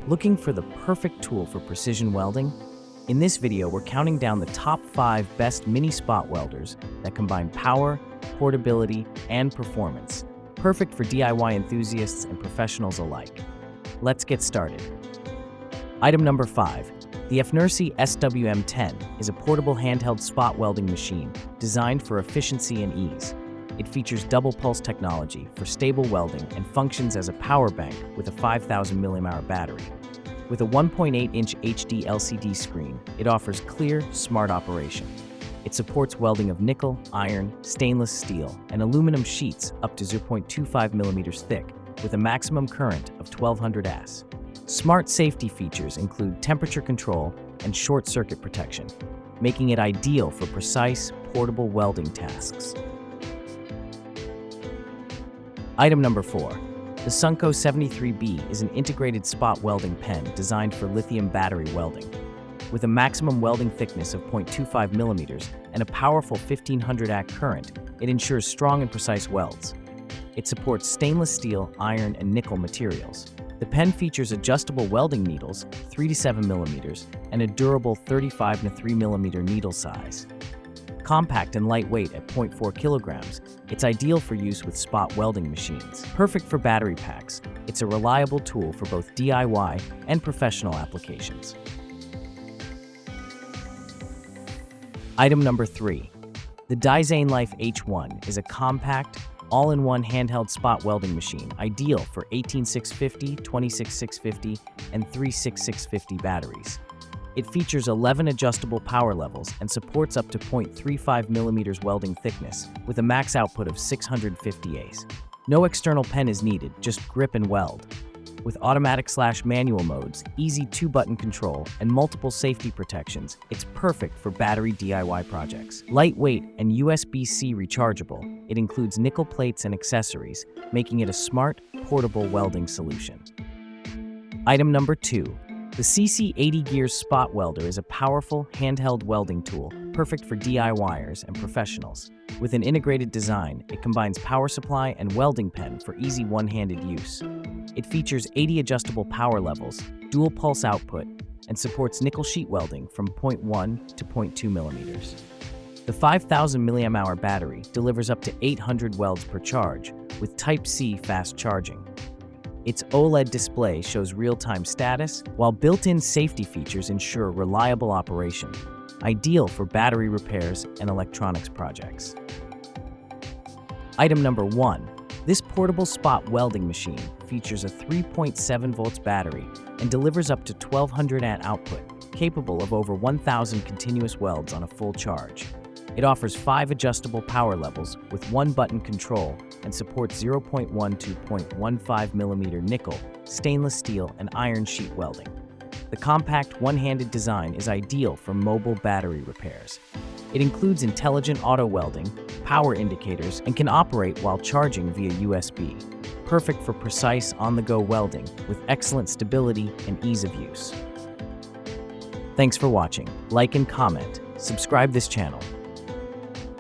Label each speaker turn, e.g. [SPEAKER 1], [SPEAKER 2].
[SPEAKER 1] Looking for the perfect tool for precision welding? In this video, we're counting down the top 5 best mini spot welders that combine power, portability, and performance. Perfect for DIY enthusiasts and professionals alike. Let's get started. Item number 5. The FNIRSI SWM10 is a portable handheld spot welding machine designed for efficiency and ease. It features double pulse technology for stable welding and functions as a power bank with a 5,000 mAh battery. With a 1.8-inch HD LCD screen, it offers clear, smart operation. It supports welding of nickel, iron, stainless steel, and aluminum sheets up to 0.25 mm thick with a maximum current of 1200 amps. Smart safety features include temperature control and short circuit protection, making it ideal for precise, portable welding tasks. Item number 4. The SUNKKO 73B is an integrated spot welding pen designed for lithium battery welding. With a maximum welding thickness of 0.25 mm and a powerful 1500 amp current, it ensures strong and precise welds. It supports stainless steel, iron, and nickel materials. The pen features adjustable welding needles, 3 to 7 mm, and a durable 35 to 3 mm needle size. Compact and lightweight at 0.4 kilograms, it's ideal for use with spot welding machines. Perfect for battery packs, it's a reliable tool for both DIY and professional applications. Item number 3. The Daizane Life H1 is a compact, all-in-one handheld spot welding machine ideal for 18650, 26650, and 36650 batteries. It features 11 adjustable power levels and supports up to 0.35 mm welding thickness with a max output of 650 amps. No external pen is needed, just grip and weld. With automatic/manual modes, easy 2-button control, and multiple safety protections, it's perfect for battery DIY projects. Lightweight and USB-C rechargeable, it includes nickel plates and accessories, making it a smart, portable welding solution. Item number 2. The Seesii 80 Gears Spot Welder is a powerful, handheld welding tool, perfect for DIYers and professionals. With an integrated design, it combines power supply and welding pen for easy one-handed use. It features 80 adjustable power levels, dual pulse output, and supports nickel sheet welding from 0.1 to 0.2 mm. The 5,000 mAh battery delivers up to 800 welds per charge, with Type-C fast charging. Its OLED display shows real-time status, while built-in safety features ensure reliable operation, ideal for battery repairs and electronics projects. Item number 1. This portable spot welding machine features a 3.7 volts battery and delivers up to 1200 amp output, capable of over 1,000 continuous welds on a full charge. It offers 5 adjustable power levels with 1-button control and supports 0.1 to 0.15 mm nickel, stainless steel, and iron sheet welding. The compact one-handed design is ideal for mobile battery repairs. It includes intelligent auto welding, power indicators, and can operate while charging via USB. Perfect for precise on-the-go welding with excellent stability and ease of use. Thanks for watching. Like and comment. Subscribe this channel.